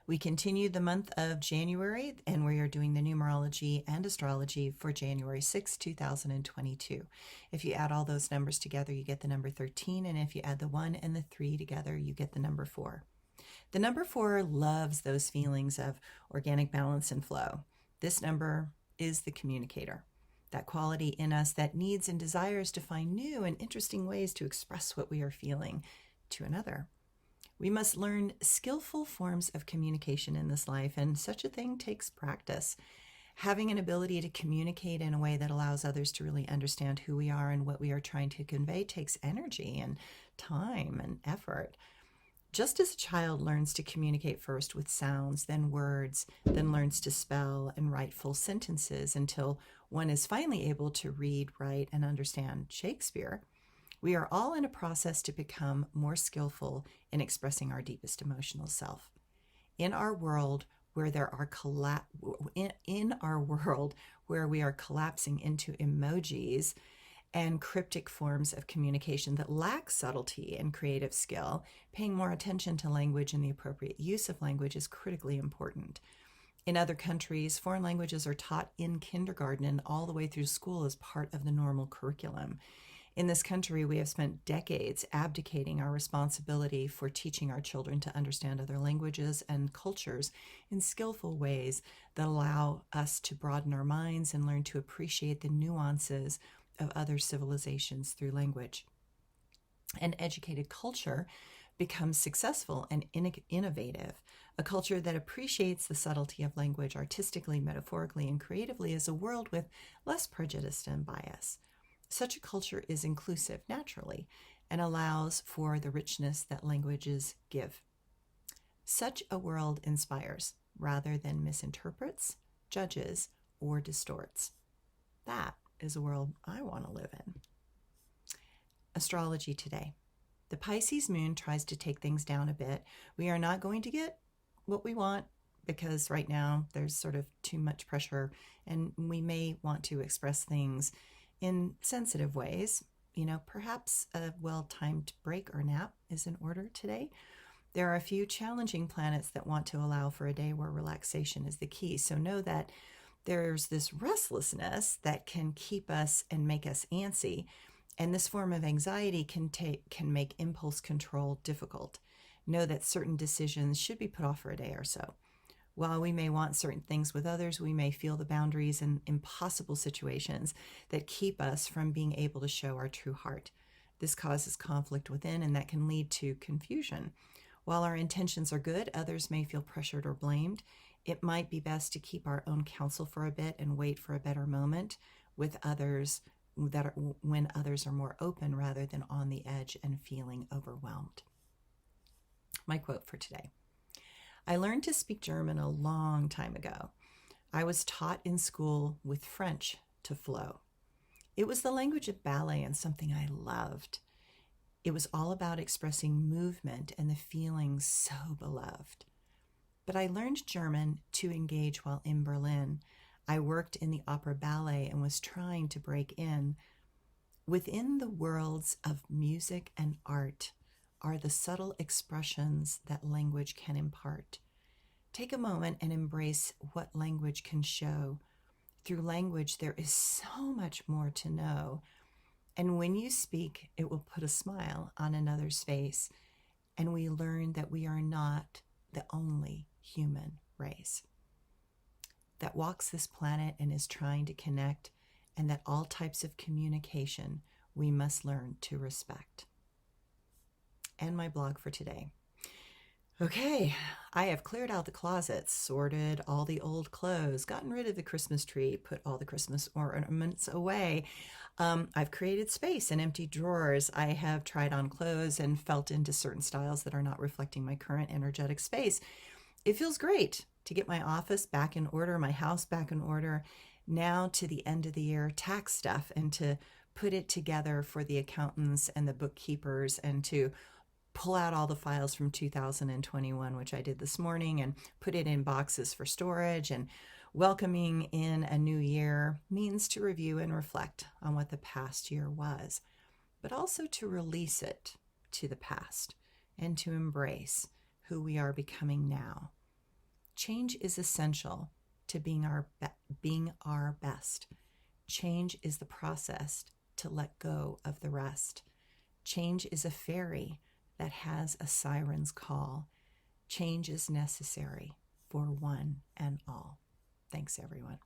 We continue the month of January, and we are doing the numerology and astrology for January 6, 2022. If you add all those numbers together, you get the number 13, and if you add the 1 and the 3 together, you get the number 4. The number 4 loves those feelings of organic balance and flow. This number is the communicator, that quality in us that needs and desires to find new and interesting ways to express what we are feeling to another. We must learn skillful forms of communication in this life, and such a thing takes practice. Having an ability to communicate in a way that allows others to really understand who we are and what we are trying to convey takes energy and time and effort. Just as a child learns to communicate first with sounds, then words, then learns to spell and write full sentences until one is finally able to read, write, and understand Shakespeare, we are all in a process to become more skillful in expressing our deepest emotional self. In our world where where we are collapsing into emojis and cryptic forms of communication that lack subtlety and creative skill, paying more attention to language and the appropriate use of language is critically important. In other countries, foreign languages are taught in kindergarten and all the way through school as part of the normal curriculum. In this country, we have spent decades abdicating our responsibility for teaching our children to understand other languages and cultures in skillful ways that allow us to broaden our minds and learn to appreciate the nuances of other civilizations through language. An educated culture becomes successful and innovative. A culture that appreciates the subtlety of language artistically, metaphorically, and creatively is a world with less prejudice and bias. Such a culture is inclusive naturally and allows for the richness that languages give. Such a world inspires rather than misinterprets, judges, or distorts. That is a world I want to live in. Astrology today. The Pisces moon tries to take things down a bit. We are not going to get what we want because right now there's sort of too much pressure, and we may want to express things in sensitive ways. Perhaps a well-timed break or nap is in order today. There are a few challenging planets that want to allow for a day where relaxation is the key. So know that there's this restlessness that can keep us and make us antsy. And this form of anxiety can make impulse control difficult. Know that certain decisions should be put off for a day or so. While we may want certain things with others, we may feel the boundaries and impossible situations that keep us from being able to show our true heart. This causes conflict within, and that can lead to confusion. While our intentions are good, others may feel pressured or blamed. It might be best to keep our own counsel for a bit and wait for a better moment with others when others are more open rather than on the edge and feeling overwhelmed. My quote for today. I learned to speak German a long time ago. I was taught in school with French to flow. It was the language of ballet and something I loved. It was all about expressing movement and the feelings so beloved. But I learned German to engage while in Berlin. I worked in the opera ballet and was trying to break in. Within the worlds of music and art are the subtle expressions that language can impart. Take a moment and embrace what language can show. Through language, there is so much more to know. And when you speak, it will put a smile on another's face. And we learn that we are not the only human race that walks this planet and is trying to connect, and that all types of communication we must learn to respect. And my blog for today. Okay, I have cleared out the closet, sorted all the old clothes, gotten rid of the Christmas tree, put all the Christmas ornaments away. I've created space and empty drawers. I have tried on clothes and felt into certain styles that are not reflecting my current energetic space. It feels great to get my office back in order, my house back in order. Now to the end of the year tax stuff, and to put it together for the accountants and the bookkeepers, and to pull out all the files from 2021, which I did this morning, and put it in boxes for storage. And welcoming in a new year means to review and reflect on what the past year was, but also to release it to the past and to embrace who we are becoming now. Change is essential to being our best. Change is the process to let go of the rest. Change is a fairy that has a siren's call. Change is necessary for one and all. Thanks, everyone.